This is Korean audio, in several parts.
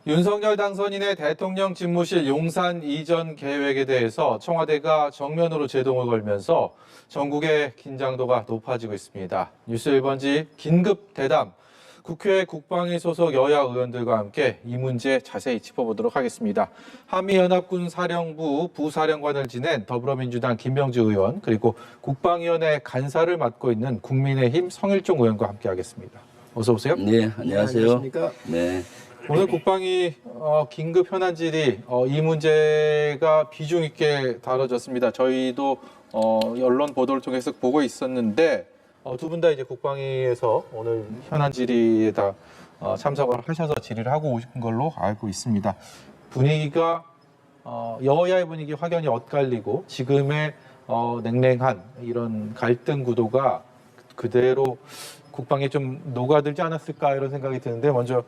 윤석열 당선인의 대통령 집무실 용산 이전 계획에 대해서 청와대가 정면으로 제동을 걸면서 전국의 긴장도가 높아지고 있습니다. 뉴스 1번지 긴급 대담, 국회 국방위 소속 여야 의원들과 함께 이 문제 자세히 짚어보도록 하겠습니다. 한미연합군 사령부 부사령관을 지낸 더불어민주당 김병주 의원, 그리고 국방위원회 간사를 맡고 있는 국민의힘 성일종 의원과 함께하겠습니다. 어서 오세요. 네, 안녕하세요. 안녕하십니까? 네. 오늘 국방위 긴급 현안 질의 이 문제가 비중 있게 다뤄졌습니다. 저희도 언론 보도를 통해서 보고 있었는데 두 분 다 이제 국방위에서 오늘 현안 질의에 다 참석을 하셔서 질의를 하고 오신 걸로 알고 있습니다. 분위기가 여야의 분위기 확연히 엇갈리고 지금의 냉랭한 이런 갈등 구도가 그대로 국방에 좀 녹아들지 않았을까 이런 생각이 드는데 먼저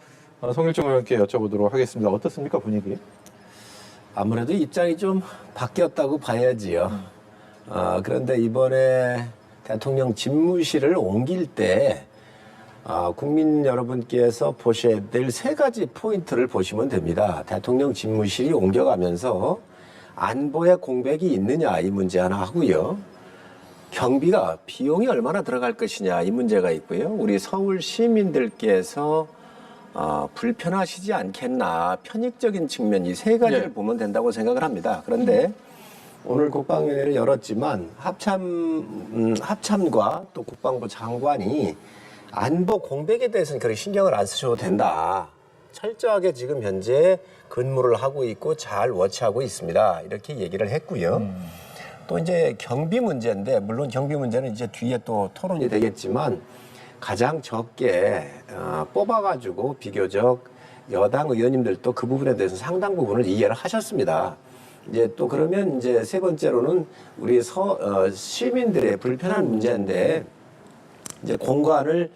성일종 의원께 여쭤보도록 하겠습니다. 어떻습니까, 분위기? 아무래도 입장이 좀 바뀌었다고 봐야지요. 그런데 이번에 대통령 집무실을 옮길 때 국민 여러분께서 보셔야 될 세 가지 포인트를 보시면 됩니다. 대통령 집무실이 옮겨가면서 안보에 공백이 있느냐 이 문제 하나 하고요. 경비가 비용이 얼마나 들어갈 것이냐 이 문제가 있고요. 우리 서울 시민들께서 불편하시지 않겠나 편익적인 측면 이 세 가지를 보면 된다고 생각을 합니다. 그런데 오늘 국방위원회를 열었지만 합참과 또 국방부 장관이 안보 공백에 대해서는 그렇게 신경을 안 쓰셔도 된다. 철저하게 지금 현재 근무를 하고 있고 잘 워치하고 있습니다. 이렇게 얘기를 했고요. 또 이제 경비 문제인데 물론 경비 문제는 이제 뒤에 또 토론이 되겠지만 가장 적게 뽑아가지고 비교적 여당 의원님들도 그 부분에 대해서 상당 부분을 이해를 하셨습니다. 이제 또 그러면 이제 세 번째로는 우리 시민들의 불편한 문제인데 이제 공관을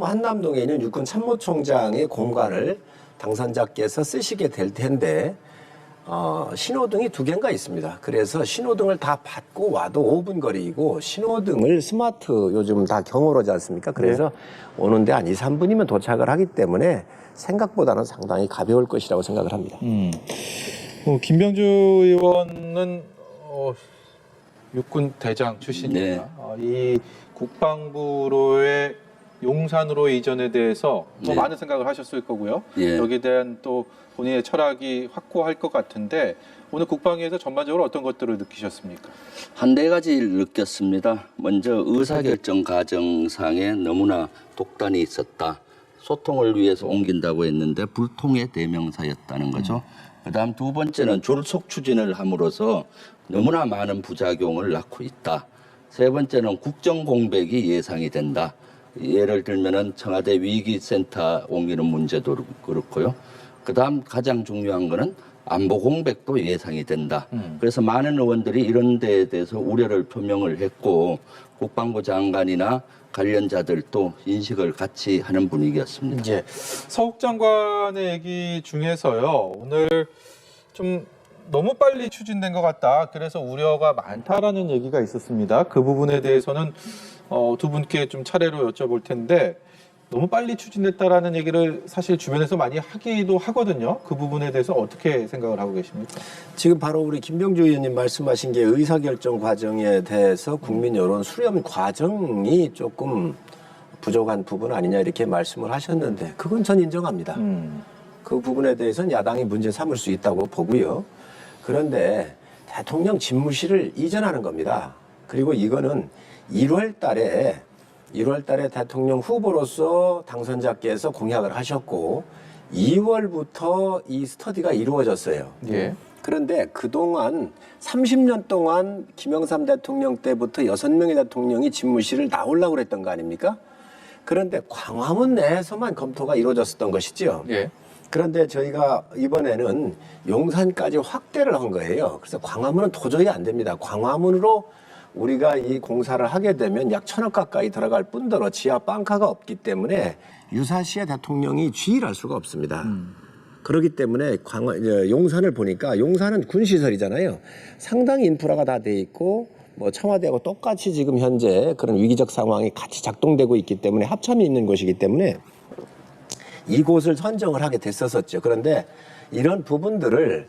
한남동에 있는 육군 참모총장의 공관을 당선자께서 쓰시게 될 텐데 신호등이 2개인가 있습니다. 그래서 신호등을 다 받고 와도 5분 거리이고 신호등을 스마트 요즘 다 경호로지 않습니까? 그래서 오는데 한 2, 3분이면 도착을 하기 때문에 생각보다는 상당히 가벼울 것이라고 생각을 합니다. 김병주 의원은 육군 대장 출신입니다. 이 국방부로의 용산으로 이전에 대해서 더 많은 생각을 하셨을 거고요. 여기에 대한 또 본인의 철학이 확고할 것 같은데 오늘 국방위에서 전반적으로 어떤 것들을 느끼셨습니까? 한 네 가지를 느꼈습니다. 먼저 의사결정 과정상에 너무나 독단이 있었다. 소통을 위해서 옮긴다고 했는데 불통의 대명사였다는 거죠. 그다음 두 번째는 졸속 추진을 함으로써 너무나 많은 부작용을 낳고 있다. 세 번째는 국정 공백이 예상이 된다. 예를 들면은 청와대 위기센터 옮기는 문제도 그렇고요. 그다음 가장 중요한 거는 안보 공백도 예상이 된다. 그래서 많은 의원들이 이런 데에 대해서 우려를 표명을 했고 국방부 장관이나 관련자들도 인식을 같이 하는 분위기였습니다. 이제 서욱 장관의 얘기 중에서요. 오늘 좀 너무 빨리 추진된 것 같다. 그래서 우려가 많다라는 얘기가 있었습니다. 그 부분에 대해서는 두 분께 좀 차례로 여쭤볼 텐데 너무 빨리 추진됐다라는 얘기를 사실 주변에서 많이 하기도 하거든요. 그 부분에 대해서 어떻게 생각을 하고 계십니까? 지금 바로 우리 김병주 의원님 말씀하신 게 의사결정 과정에 대해서 국민 여론 수렴 과정이 조금 부족한 부분 아니냐 이렇게 말씀을 하셨는데 그건 전 인정합니다. 그 부분에 대해서는 야당이 문제 삼을 수 있다고 보고요. 그런데 대통령 집무실을 이전하는 겁니다. 그리고 이거는 1월 달에 대통령 후보로서 당선자께서 공약을 하셨고 2월부터 이 스터디가 이루어졌어요. 그런데 그동안 30년 동안 김영삼 대통령 때부터 6명의 대통령이 집무실을 나오려고 그랬던 거 아닙니까? 그런데 광화문 내에서만 검토가 이루어졌었던 것이죠. 그런데 저희가 이번에는 용산까지 확대를 한 거예요. 그래서 광화문은 도저히 안 됩니다. 광화문으로 우리가 이 공사를 하게 되면 약 1,000억 가까이 들어갈 뿐더러 지하 빵카가 없기 때문에 유사시에 대통령이 지휘할 수가 없습니다. 그렇기 때문에 용산을 보니까 용산은 군시설이잖아요. 상당히 인프라가 다 돼 있고 뭐 청와대하고 똑같이 지금 현재 그런 위기적 상황이 같이 작동되고 있기 때문에 합참이 있는 곳이기 때문에 이곳을 선정을 하게 됐었었죠. 그런데 이런 부분들을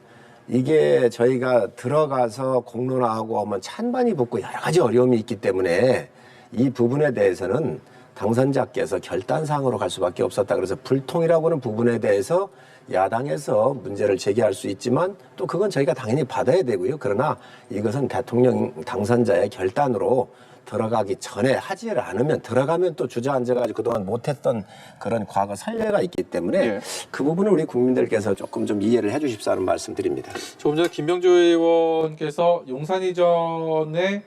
이게 저희가 들어가서 공론화하고 하면 찬반이 붙고 여러 가지 어려움이 있기 때문에 이 부분에 대해서는 당선자께서 결단사항으로 갈 수밖에 없었다. 그래서 불통이라고 하는 부분에 대해서 야당에서 문제를 제기할 수 있지만 또 그건 저희가 당연히 받아야 되고요. 그러나 이것은 대통령 당선자의 결단으로 들어가기 전에 하지를 않으면 들어가면 또 주저앉아가지고 그동안 못했던 그런 과거 선례가 있기 때문에 예. 그 부분을 우리 국민들께서 조금 좀 이해를 해주십사 하는 말씀드립니다. 조금 전에 김병조 의원께서 용산 이전에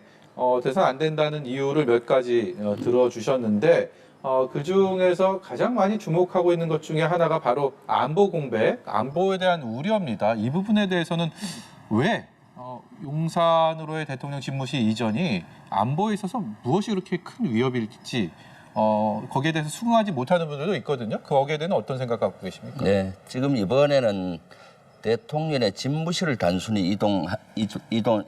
대선 안 된다는 이유를 몇 가지 들어주셨는데 그 중에서 가장 많이 주목하고 있는 것 중에 하나가 바로 안보 공백, 안보에 대한 우려입니다. 이 부분에 대해서는 왜 용산으로의 대통령 집무실 이전이 안보에 있어서 무엇이 그렇게 큰 위협일지 거기에 대해서 수긍하지 못하는 분들도 있거든요. 거기에 대해서 어떤 생각 갖고 계십니까? 네, 지금 이번에는 대통령의 집무실을 단순히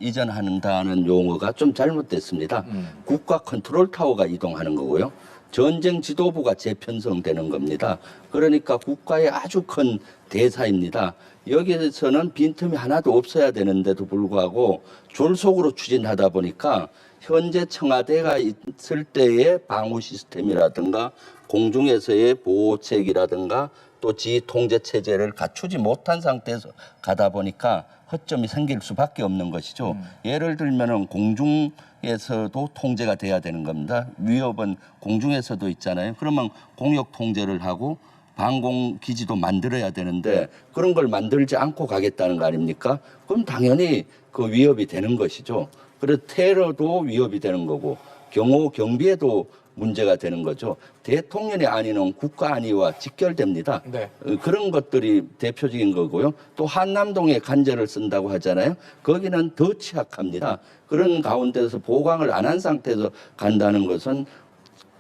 이전한다는 용어가 좀 잘못됐습니다. 국가 컨트롤 타워가 이동하는 거고요. 전쟁 지도부가 재편성되는 겁니다. 그러니까 국가의 아주 큰 대사입니다. 여기에서는 빈틈이 하나도 없어야 되는데도 불구하고 졸속으로 추진하다 보니까 현재 청와대가 있을 때의 방호 시스템이라든가 공중에서의 보호책이라든가 또 지휘 통제 체제를 갖추지 못한 상태에서 가다 보니까 허점이 생길 수밖에 없는 것이죠. 예를 들면은 공중에서도 통제가 돼야 되는 겁니다. 위협은 공중에서도 있잖아요. 그러면 공역 통제를 하고 방공 기지도 만들어야 되는데 그런 걸 만들지 않고 가겠다는 거 아닙니까? 그럼 당연히 그 위협이 되는 것이죠. 그래서 테러도 위협이 되는 거고 경호 경비에도 문제가 되는 거죠. 대통령의 안위는 국가 안위와 직결됩니다. 네. 그런 것들이 대표적인 거고요. 또 한남동에 간제를 쓴다고 하잖아요. 거기는 더 취약합니다. 그런 가운데서 보강을 안 한 상태에서 간다는 것은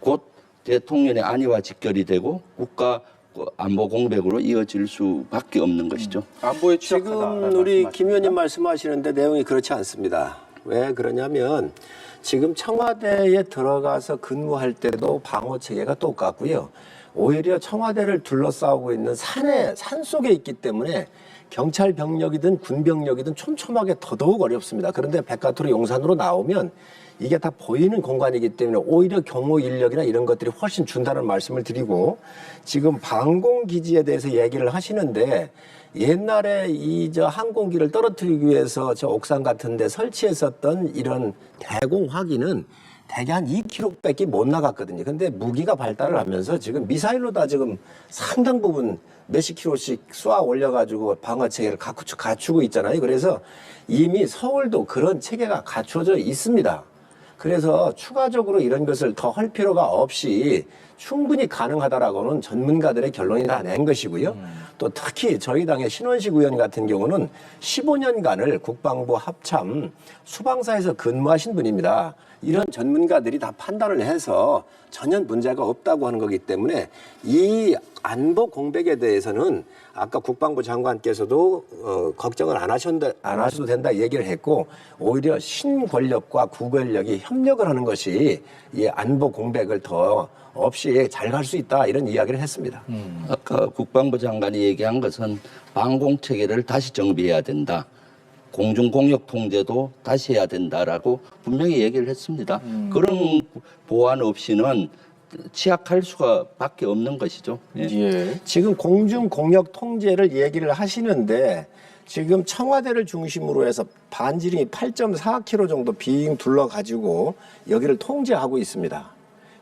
곧 대통령의 안위와 직결이 되고 국가 안보 공백으로 이어질 수밖에 없는 것이죠. 안보에 취약하다. 지금 우리 김 의원님 말씀하시는데 내용이 그렇지 않습니다. 왜 그러냐면 지금 청와대에 들어가서 근무할 때도 방어 체계가 똑같고요. 오히려 청와대를 둘러싸고 있는 산 속에 있기 때문에 경찰 병력이든 군 병력이든 촘촘하게 더더욱 어렵습니다. 그런데 백화토로 용산으로 나오면 이게 다 보이는 공간이기 때문에 오히려 경호 인력이나 이런 것들이 훨씬 준다는 말씀을 드리고 지금 방공기지에 대해서 얘기를 하시는데 옛날에 저 항공기를 떨어뜨리기 위해서 저 옥상 같은 데 설치했었던 이런 대공화기는 대개 한 2km밖에 못 나갔거든요. 근데 무기가 발달을 하면서 지금 미사일로 다 지금 상당 부분 몇십 킬로씩 쏘아 올려가지고 방어 체계를 갖추고 있잖아요. 그래서 이미 서울도 그런 체계가 갖춰져 있습니다. 그래서 추가적으로 이런 것을 더 할 필요가 없이 충분히 가능하다라고는 전문가들의 결론이 다 낸 것이고요. 또 특히 저희 당의 신원식 의원 같은 경우는 15년간을 국방부 합참 수방사에서 근무하신 분입니다. 이런 전문가들이 다 판단을 해서 전혀 문제가 없다고 하는 거기 때문에 이 안보 공백에 대해서는 아까 국방부 장관께서도 걱정을 안 하셔도 된다 얘기를 했고 오히려 신권력과 구권력이 협력을 하는 것이 이 안보 공백을 더 없이 잘 갈 수 있다 이런 이야기를 했습니다. 아까 국방부 장관이 얘기한 것은 방공 체계를 다시 정비해야 된다. 공중 공역 통제도 다시 해야 된다라고 분명히 얘기를 했습니다. 그런 보완 없이는 취약할 수밖에 없는 것이죠. 예. 지금 공중 공역 통제를 얘기를 하시는데 지금 청와대를 중심으로 해서 반지름이 8.4km 정도 빙 둘러가지고 여기를 통제하고 있습니다.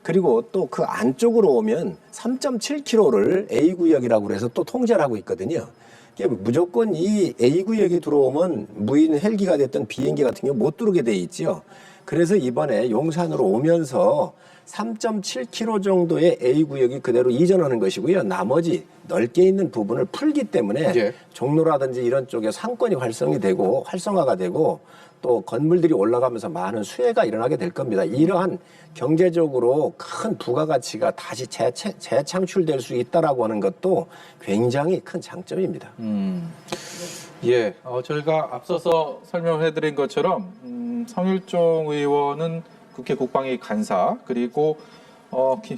그리고 또 그 안쪽으로 오면 3.7km를 A구역이라고 해서 또 통제를 하고 있거든요. 무조건 이 A구역에 들어오면 무인 헬기가 됐든 비행기 같은 경우 못 들어오게 돼 있죠. 그래서 이번에 용산으로 오면서 3.7km 정도의 A구역이 그대로 이전하는 것이고요. 나머지 넓게 있는 부분을 풀기 때문에 예. 종로라든지 이런 쪽에 상권이 활성화가 되고 또 건물들이 올라가면서 많은 수혜가 일어나게 될 겁니다. 이러한 경제적으로 큰 부가가치가 다시 재창출될 수 있다라고 하는 것도 굉장히 큰 장점입니다. 예, 저희가 앞서서 설명해드린 것처럼 성일종 의원은 국회 국방위 간사 그리고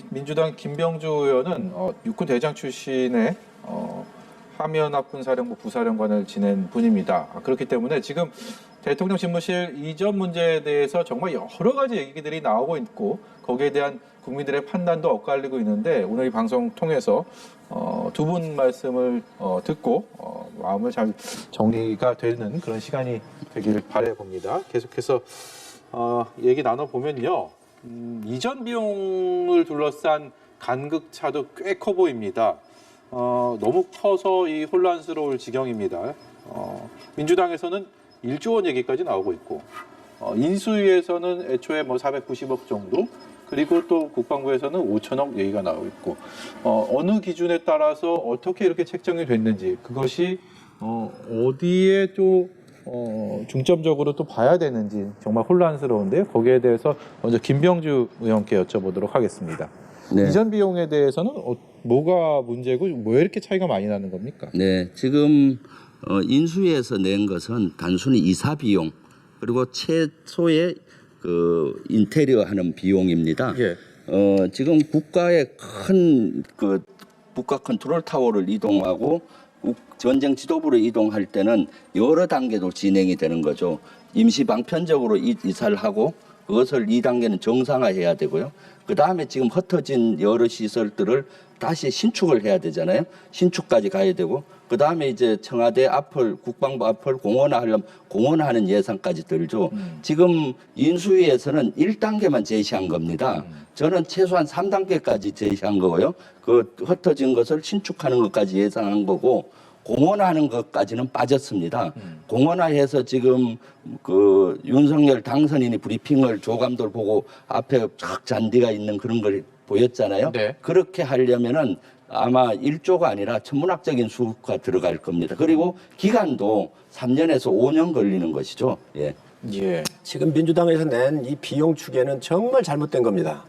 민주당 김병주 의원은 육군 대장 출신의 하면합군사령부 부사령관을 지낸 분입니다. 그렇기 때문에 지금 대통령 집무실 이전 문제에 대해서 정말 여러 가지 얘기들이 나오고 있고 거기에 대한 국민들의 판단도 엇갈리고 있는데 오늘 이 방송 통해서 두 분 말씀을 듣고 마음을 잘 정리가 되는 그런 시간이 되기를 바라봅니다. 계속해서 얘기 나눠보면요. 이전 비용을 둘러싼 간극차도 꽤 커 보입니다. 너무 커서 이 혼란스러울 지경입니다. 민주당에서는 1조 원 얘기까지 나오고 있고 인수위에서는 애초에 490억 정도 그리고 또 국방부에서는 5천억 얘기가 나오고 있고 어느 기준에 따라서 어떻게 이렇게 책정이 됐는지 그것이 어디에 또 중점적으로 또 봐야 되는지 정말 혼란스러운데요. 거기에 대해서 먼저 김병주 의원께 여쭤보도록 하겠습니다. 네. 이전 비용에 대해서는 뭐가 문제고 왜 이렇게 차이가 많이 나는 겁니까? 네, 지금 인수위에서 낸 것은 단순히 이사 비용 그리고 최소의 그 인테리어 하는 비용입니다. 예. 지금 국가의 큰 그 국가 컨트롤 타워를 이동하고 전쟁 지도부를 이동할 때는 여러 단계로 진행이 되는 거죠. 임시 방편적으로 이사를 하고 그것을 2단계는 정상화해야 되고요. 그 다음에 지금 흩어진 여러 시설들을 다시 신축을 해야 되잖아요. 신축까지 가야 되고 그 다음에 이제 청와대 앞을 국방부 앞을 공원화하려면 공원화하는 예산까지 들죠. 지금 인수위에서는 1단계만 제시한 겁니다. 저는 최소한 3단계까지 제시한 거고요. 그 흩어진 것을 신축하는 것까지 예상한 거고 공원화하는 것까지는 빠졌습니다. 공원화해서 지금 그 윤석열 당선인이 브리핑을 조감들 보고 앞에 쫙 잔디가 있는 그런 걸 보였잖아요. 네. 그렇게 하려면은 아마 1조가 아니라 천문학적인 수가 들어갈 겁니다. 그리고 기간도 3년에서 5년 걸리는 것이죠. 예. 예. 지금 민주당에서 낸 이 비용 추계는 정말 잘못된 겁니다.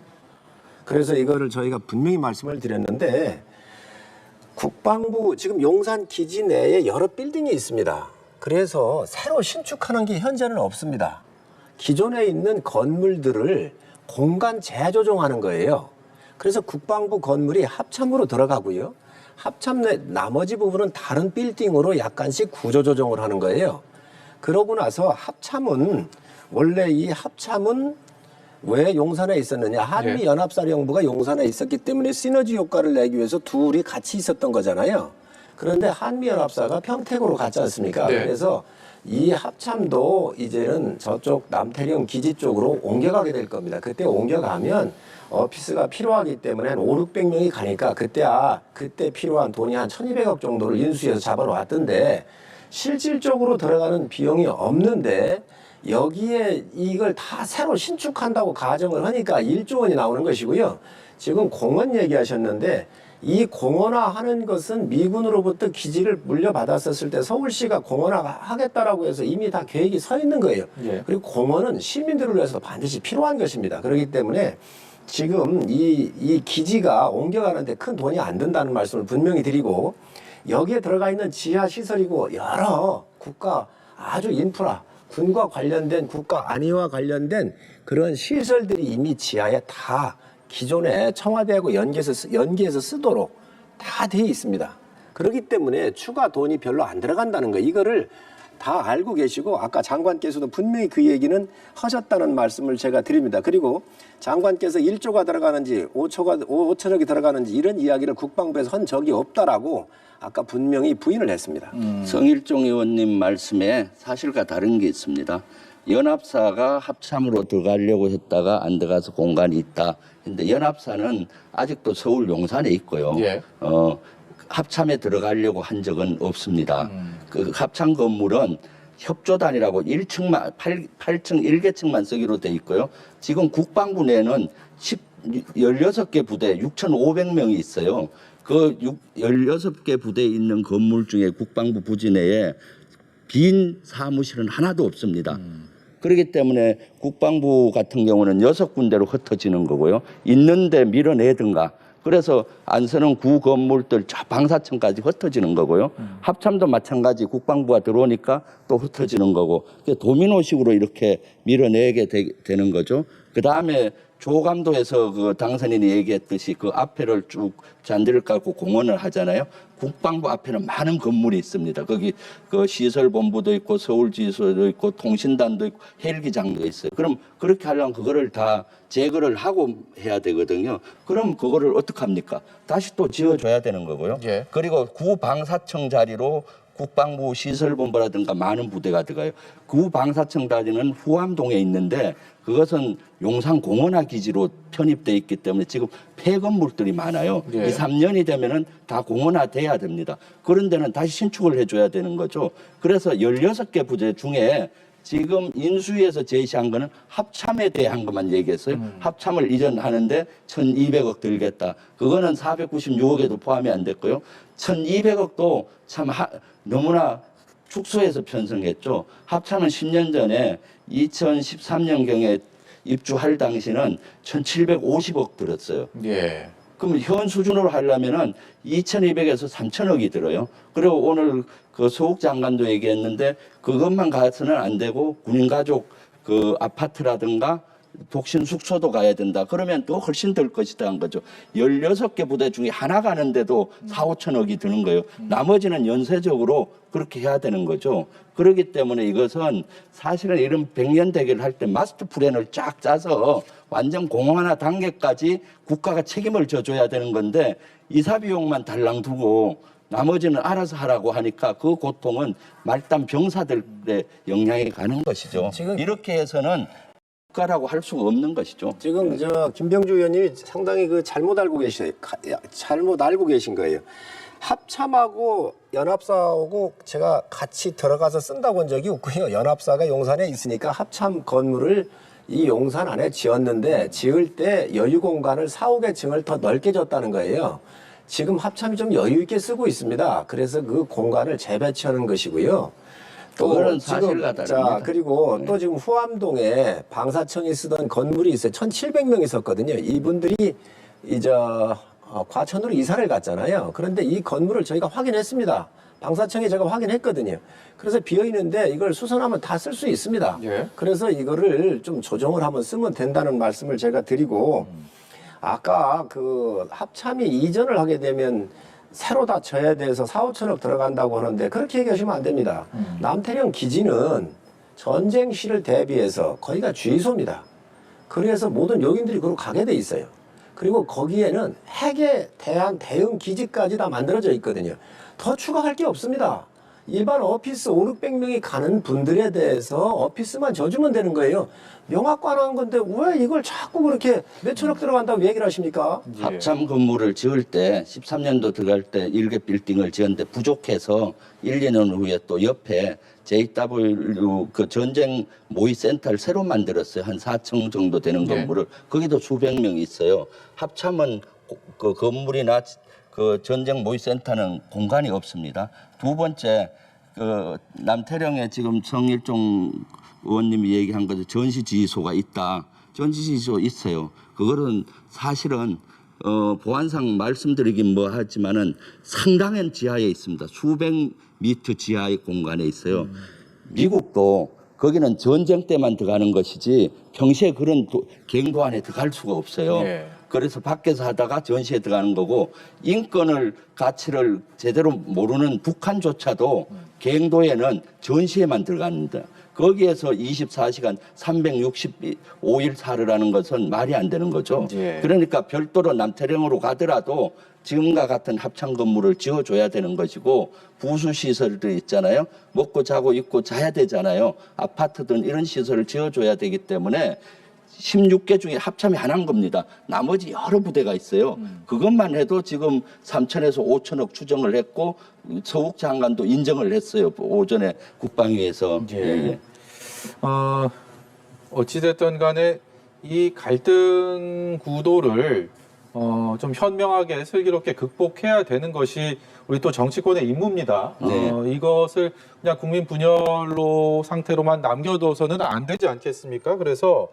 그래서 이거를 저희가 분명히 말씀을 드렸는데 국방부 지금 용산 기지 내에 여러 빌딩이 있습니다. 그래서 새로 신축하는 게 현재는 없습니다. 기존에 있는 건물들을 공간 재조정하는 거예요. 그래서 국방부 건물이 합참으로 들어가고요. 합참 내 나머지 부분은 다른 빌딩으로 약간씩 구조조정을 하는 거예요. 그러고 나서 합참은 원래 이 합참은 왜 용산에 있었느냐. 한미연합사령부가 용산에 있었기 때문에 시너지 효과를 내기 위해서 둘이 같이 있었던 거잖아요. 그런데 한미연합사가 평택으로 갔지 않습니까? 네. 그래서 이 합참도 이제는 저쪽 남태령 기지 쪽으로 옮겨가게 될 겁니다. 그때 옮겨가면 오피스가 필요하기 때문에 한 5, 600명이 가니까 그때 필요한 돈이 한 1200억 정도를 인수해서 잡아놓았던데 실질적으로 들어가는 비용이 없는데 여기에 이걸 다 새로 신축한다고 가정을 하니까 1조 원이 나오는 것이고요. 지금 공원 얘기하셨는데 이 공원화하는 것은 미군으로부터 기지를 물려받았었을 때 서울시가 공원화 하겠다라고 해서 이미 다 계획이 서 있는 거예요. 예. 그리고 공원은 시민들을 위해서 반드시 필요한 것입니다. 그렇기 때문에 지금 이 기지가 옮겨가는데 큰 돈이 안 든다는 말씀을 분명히 드리고 여기에 들어가 있는 지하 시설이고 여러 국가 아주 인프라 군과 관련된 국가 안위와 관련된 그런 시설들이 이미 지하에 다 기존에 청와대하고 연계해서 쓰도록 다 돼 있습니다. 그렇기 때문에 추가 돈이 별로 안 들어간다는 거 이거를 다 알고 계시고 아까 장관께서도 분명히 그 얘기는 하셨다는 말씀을 제가 드립니다. 그리고 장관께서 1조가 들어가는지 5천억이 들어가는지 이런 이야기를 국방부에서 한 적이 없다라고 아까 분명히 부인을 했습니다. 성일종 의원님 말씀에 사실과 다른 게 있습니다. 연합사가 합참으로 들어가려고 했다가 안 들어가서 공간이 있다. 근데 연합사는 아직도 서울 용산에 있고요. 예. 합참에 들어가려고 한 적은 없습니다. 그 합참 건물은 협조단이라고 8층 1계층만 쓰기로 돼 있고요. 지금 국방부 내는 16개 부대 6,500명이 있어요. 그 16개 부대에 있는 건물 중에 국방부 부지 내에 빈 사무실은 하나도 없습니다. 그렇기 때문에 국방부 같은 경우는 6군데로 흩어지는 거고요. 있는데 밀어내든가. 그래서 안 쓰는 구 건물들 저 방사청까지 흩어지는 거고요. 합참도 마찬가지 국방부가 들어오니까 또 흩어지는 거고. 도미노식으로 이렇게 밀어내게 되는 거죠. 그 다음에 조감도에서 그 당선인이 얘기했듯이 그 앞에를 쭉 잔디를 깔고 공원을 하잖아요. 국방부 앞에는 많은 건물이 있습니다. 거기 그 시설본부도 있고 서울지소도 있고 통신단도 있고 헬기장도 있어요. 그럼 그렇게 하려면 그거를 다 제거를 하고 해야 되거든요. 그럼 그거를 어떻게 합니까? 다시 또 지어줘야 되는 거고요. 예. 그리고 구방사청 자리로 국방부 시설본부라든가 많은 부대가 들어가요. 구방사청 자리는 후암동에 있는데 그것은 용산공원화 기지로 편입돼 있기 때문에 지금 폐건물들이 많아요. 예. 2, 3년이 되면은 다 공원화돼야 됩니다. 그런 데는 다시 신축을 해줘야 되는 거죠. 그래서 16개 부대 중에 지금 인수위에서 제시한 거는 합참에 대한 것만 얘기했어요. 합참을 이전하는데 1,200억 들겠다. 그거는 496억에도 포함이 안 됐고요. 1,200억도 참 너무나 축소해서 편성했죠. 합참은 10년 전에 2013년경에 입주할 당시는 1,750억 들었어요. 예. 그럼 현 수준으로 하려면은 2,200에서 3,000억이 들어요. 그리고 오늘 그 소국 장관도 얘기했는데 그것만 가서는 안 되고 군인가족 그 아파트라든가 독신 숙소도 가야 된다. 그러면 또 훨씬 들 것이다 한 거죠. 16개 부대 중에 하나 가는데도 4, 5천억이 드는 거예요. 나머지는 연쇄적으로 그렇게 해야 되는 거죠. 그렇기 때문에 이것은 사실은 이런 100년 대계를 할 때 마스터 플랜을 쫙 짜서 완전 공원화 단계까지 국가가 책임을 져줘야 되는 건데 이사 비용만 달랑 두고 나머지는 알아서 하라고 하니까 그 고통은 말단 병사들의 영향이 가는 것이죠. 지금 이렇게 해서는 국가라고 할 수가 없는 것이죠. 지금 저 김병주 의원님이 상당히 그 잘못 알고 계신 거예요. 합참하고 연합사하고 제가 같이 들어가서 쓴다고 한 적이 없고요. 연합사가 용산에 있으니까 합참 건물을 이 용산 안에 지었는데 지을 때 여유 공간을 4, 5개층을 더 넓게 줬다는 거예요. 지금 합참이 좀 여유 있게 쓰고 있습니다. 그래서 그 공간을 재배치하는 것이고요. 그거는 지금 사실과 다릅니다. 그리고 또 지금 후암동에 방사청이 쓰던 건물이 있어요. 1,700명 있었거든요. 이분들이 이제 과천으로 이사를 갔잖아요. 그런데 이 건물을 저희가 확인했습니다. 방사청에 제가 확인했거든요. 그래서 비어 있는데 이걸 수선하면 다 쓸 수 있습니다. 예. 그래서 이거를 좀 조정을 하면 쓰면 된다는 말씀을 제가 드리고 아까 그 합참이 이전을 하게 되면 새로 다 져야 돼서 4, 5천억 들어간다고 하는데 그렇게 얘기하시면 안 됩니다. 남태령 기지는 전쟁 시를 대비해서 거기가 주의소입니다. 그래서 모든 요인들이 그로 가게 돼 있어요. 그리고 거기에는 핵에 대한 대응 기지까지 다 만들어져 있거든요. 더 추가할 게 없습니다. 일반 오피스 5, 600명이 가는 분들에 대해서 오피스만 져주면 되는 거예요. 명확관한 건데 왜 이걸 자꾸 그렇게 몇천억 들어간다고 얘기를 하십니까? 예. 합참 건물을 지을 때 13년도 들어갈 때 1개 빌딩을 지었는데 부족해서 1, 2년 후에 또 옆에 JW 그 전쟁 모의 센터를 새로 만들었어요. 한 4층 정도 되는 예. 건물을. 거기도 수백 명이 있어요. 합참은 그 건물이나 그 전쟁 모의 센터는 공간이 없습니다. 두 번째 그 남태령에 지금 정일종 의원님이 얘기한 거죠. 전시지휘소가 있다. 전시지휘소 있어요. 그거는 사실은 보안상 말씀드리긴 뭐 하지만은 상당한 지하에 있습니다. 수백 미터 지하의 공간에 있어요. 미국도 거기는 전쟁 때만 들어가는 것이지 평시에 그런 갱도 안에 들어갈 수가 없어요. 예. 그래서 밖에서 하다가 전시에 들어가는 거고 인권을 가치를 제대로 모르는 북한조차도 갱도에는 전시에만 들어갑니다. 거기에서 24시간 365일 살으라는 것은 말이 안 되는 거죠. 예. 그러니까 별도로 남태령으로 가더라도 지금과 같은 합창 건물을 지어줘야 되는 것이고 부수 시설들 있잖아요. 먹고 자고 입고 자야 되잖아요. 아파트든 이런 시설을 지어줘야 되기 때문에 16개 중에 합참이 하나인 겁니다. 나머지 여러 부대가 있어요. 그것만 해도 지금 3천에서 5천억 추정을 했고 서욱 장관도 인정을 했어요. 오전에 국방위에서. 예. 어찌됐든 간에 이 갈등 구도를 좀 현명하게 슬기롭게 극복해야 되는 것이 우리 또 정치권의 임무입니다. 네. 이것을 그냥 국민 분열로 상태로만 남겨둬서는 안 되지 않겠습니까? 그래서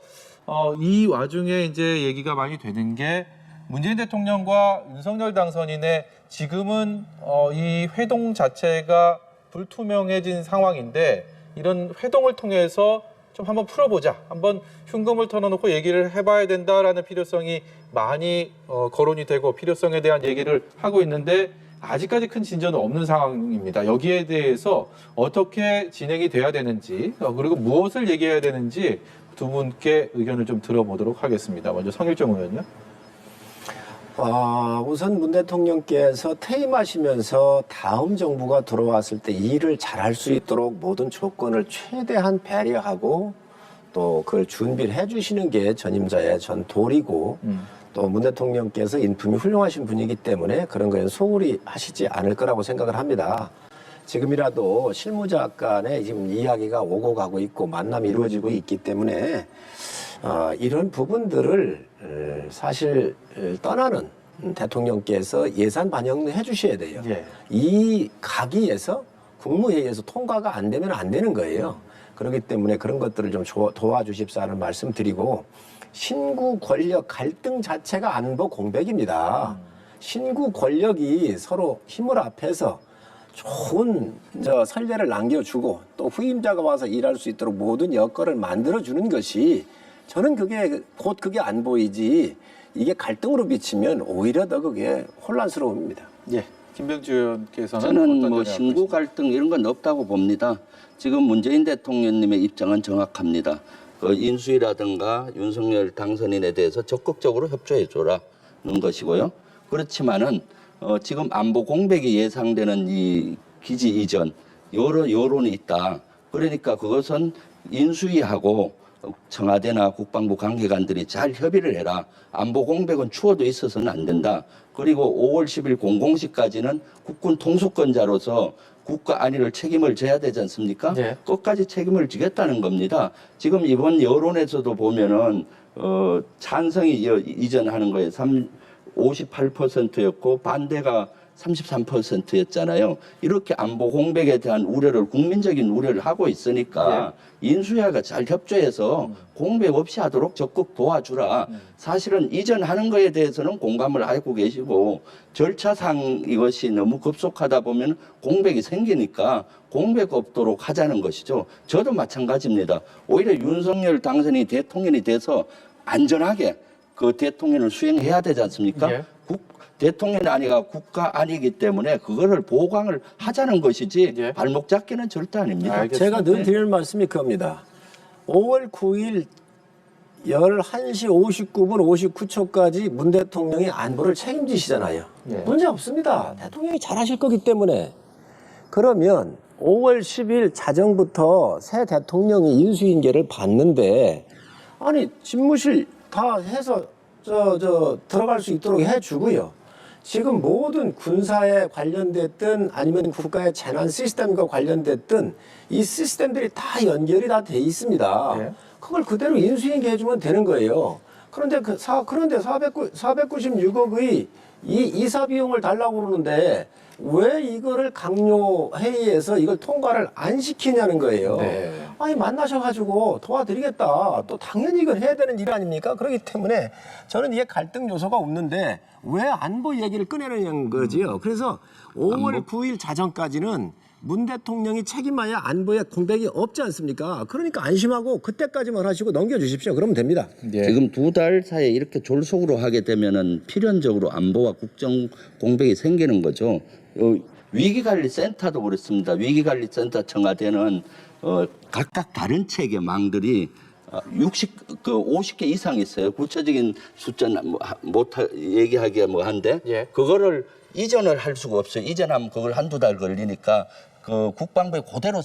이 와중에 이제 얘기가 많이 되는 게 문재인 대통령과 윤석열 당선인의 지금은 이 회동 자체가 불투명해진 상황인데 이런 회동을 통해서 좀 한번 풀어보자. 한번 흉금을 털어놓고 얘기를 해봐야 된다라는 필요성이 많이 거론이 되고 필요성에 대한 얘기를 하고 있는데 아직까지 큰 진전은 없는 상황입니다. 여기에 대해서 어떻게 진행이 돼야 되는지 그리고 무엇을 얘기해야 되는지 두 분께 의견을 좀 들어보도록 하겠습니다. 먼저 성일정 의원요. 우선 문 대통령께서 퇴임하시면서 다음 정부가 들어왔을 때 일을 잘할 수 있도록 모든 조건을 최대한 배려하고 또 그걸 준비를 해주시는 게 전임자의 전 도리고 또 문 대통령께서 인품이 훌륭하신 분이기 때문에 그런 거에 소홀히 하시지 않을 거라고 생각을 합니다. 지금이라도 실무자 간에 지금 이야기가 오고 가고 있고 만남이 이루어지고 있기 때문에 이런 부분들을 사실 떠나는 대통령께서 예산 반영을 해주셔야 돼요. 예. 이 가기에서 국무회의에서 통과가 안 되면 안 되는 거예요. 그렇기 때문에 그런 것들을 좀 도와주십사는 말씀드리고 신구 권력 갈등 자체가 안보 공백입니다. 신구 권력이 서로 힘을 합해서 좋은 선례를 남겨주고 또 후임자가 와서 일할 수 있도록 모든 여건을 만들어주는 것이 저는 그게 안보이지 이게 갈등으로 비치면 오히려 더 그게 혼란스러웁니다. 예. 김병주 의원께서는 저는 어떤 뭐 점이 신구 갈등 이런 건 없다고 봅니다. 지금 문재인 대통령님의 입장은 정확합니다. 그 인수위라든가 윤석열 당선인에 대해서 적극적으로 협조해 줘라는 것이고요. 그렇지만은 지금 안보 공백이 예상되는 이 기지 이전 여론이 있다. 그러니까 그것은 인수위하고 청와대나 국방부 관계관들이 잘 협의를 해라. 안보 공백은 추워도 있어서는 안 된다. 그리고 5월 10일 공공식까지는 국군 통수권자로서 국가 안위를 책임을 져야 되지 않습니까? 네. 끝까지 책임을 지겠다는 겁니다. 지금 이번 여론에서도 보면은 찬성이 이전하는 거에 58%였고 반대가 33%였잖아요. 이렇게 안보 공백에 대한 우려를 국민적인 우려를 하고 있으니까 인수위가 잘 협조해서 공백 없이 하도록 적극 도와주라. 사실은 이전하는 거에 대해서는 공감을 하고 계시고 절차상 이것이 너무 급속하다 보면 공백이 생기니까 공백 없도록 하자는 것이죠. 저도 마찬가지입니다. 오히려 윤석열 당선인이 대통령이 돼서 안전하게 그 대통령을 수행해야 되지 않습니까? 예. 대통령이 아니라 국가 아니기 때문에 그거를 보강을 하자는 것이지 예. 발목 잡기는 절대 아닙니다. 알겠습니다. 제가 늘 드리는 말씀이 그겁니다. 5월 9일 11시 59분 59초까지 문 대통령이 안보를 책임지시잖아요. 네. 문제 없습니다. 대통령이 잘하실 거기 때문에. 그러면 5월 10일 자정부터 새 대통령이 인수인계를 받는데 아니 집무실 다 해서 들어갈 수 있도록 해주고요. 지금 모든 군사에 관련됐든 아니면 국가의 재난 시스템과 관련됐든 이 시스템들이 다 연결이 다 돼 있습니다. 네. 그걸 그대로 인수인계 해주면 되는 거예요. 그런데 496억의 이 이사 비용을 달라고 그러는데 왜 이거를 강요 회의에서 이걸 통과를 안 시키냐는 거예요. 네. 아니 만나셔가지고 도와드리겠다. 또 당연히 이건 해야 되는 일 아닙니까? 그렇기 때문에 저는 이게 갈등 요소가 없는데 왜 안보 얘기를 꺼내느냐는 거지요. 그래서 5월 9일 자정까지는 문 대통령이 책임져야 안보에 공백이 없지 않습니까? 그러니까 안심하고 그때까지만 하시고 넘겨주십시오. 그러면 됩니다. 예. 지금 2달 사이에 이렇게 졸속으로 하게 되면은 필연적으로 안보와 국정 공백이 생기는 거죠. 위기관리센터도 그렇습니다. 위기관리센터 청와대는 각각 다른 체계 망들이 50개 이상 있어요. 구체적인 숫자는 못 얘기하기가 한데 예. 그거를 이전을 할 수가 없어요. 이전하면 그걸 한두 달 걸리니까 그 국방부에 그대로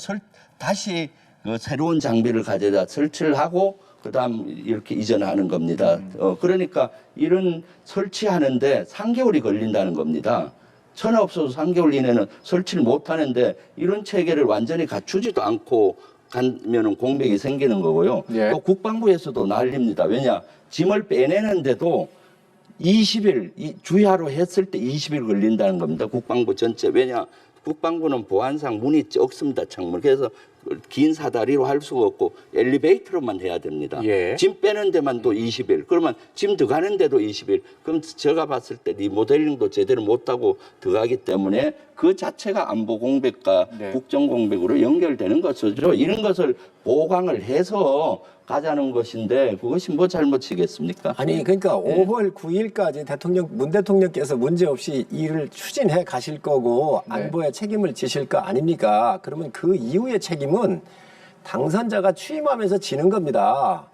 다시 그 새로운 장비를 가져다 설치를 하고 그다음 이렇게 이전하는 겁니다. 그러니까 이런 설치하는데 3개월이 걸린다는 겁니다. 천하 없어서 3개월 이내는 설치를 못 하는데 이런 체계를 완전히 갖추지도 않고 가면은 공백이 생기는 거고요. 예. 또 국방부에서도 난립니다. 왜냐? 짐을 빼내는데도 20일 주야로 했을 때 20일 걸린다는 겁니다. 국방부 전체. 왜냐? 국방부는 보안상 문이 적습니다. 창문. 그래서 긴 사다리로 할 수가 없고 엘리베이터로만 해야 됩니다. 예. 짐 빼는 데만도 20일. 그러면 짐 들어가는 데도 20일. 그럼 제가 봤을 때 리모델링도 제대로 못하고 들어가기 때문에 그 자체가 안보 공백과 네. 국정 공백으로 연결되는 것이죠. 이런 것을 보강을 해서 가자는 것인데 그것이 뭐 잘못이겠습니까? 아니 그러니까 5월 9일까지 문 대통령께서 문제없이 일을 추진해 가실 거고 안보에 책임을 지실 거 아닙니까? 그러면 그 이후의 책임은 당선자가 취임하면서 지는 겁니다.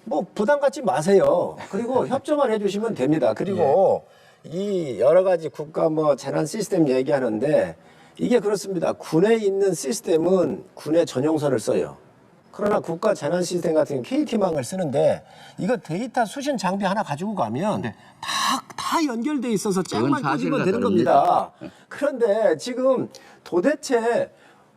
뭐 부담 갖지 마세요. 그리고 협조만 해주시면 됩니다. 그리고 이 여러 가지 국가 뭐 재난 시스템 얘기하는데 이게 그렇습니다. 군에 있는 시스템은 군의 전용선을 써요. 그러나 국가 재난 시스템 같은 경우 KT망을 쓰는데 이거 데이터 수신 장비 하나 가지고 가면 다 연결돼 있어서 짝만 그건 꽂으면 사실과 되는 겁니다. 그런데 지금 도대체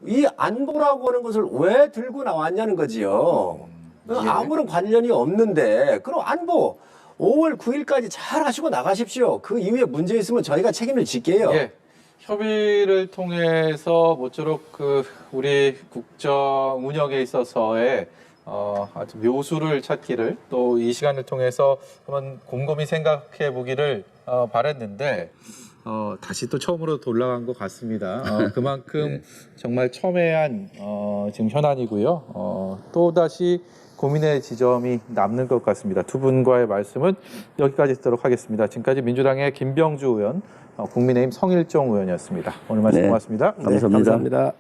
이 안보라고 하는 것을 왜 들고 나왔냐는 거지요. 아무런 관련이 없는데 그럼 안보 5월 9일까지 잘 하시고 나가십시오. 그 이후에 문제 있으면 저희가 책임을 질게요. 예. 협의를 통해서 모쪼록 그 우리 국정 운영에 있어서의 아주 묘수를 찾기를 또 이 시간을 통해서 한번 곰곰이 생각해 보기를 바랬는데 다시 또 처음으로 돌아간 것 같습니다. 그만큼 정말 첨예한 지금 현안이고요. 또 다시 고민의 지점이 남는 것 같습니다. 두 분과의 말씀은 여기까지 듣도록 하겠습니다. 지금까지 민주당의 김병주 의원, 국민의힘 성일종 의원이었습니다. 오늘 말씀 고맙습니다. 네, 감사합니다.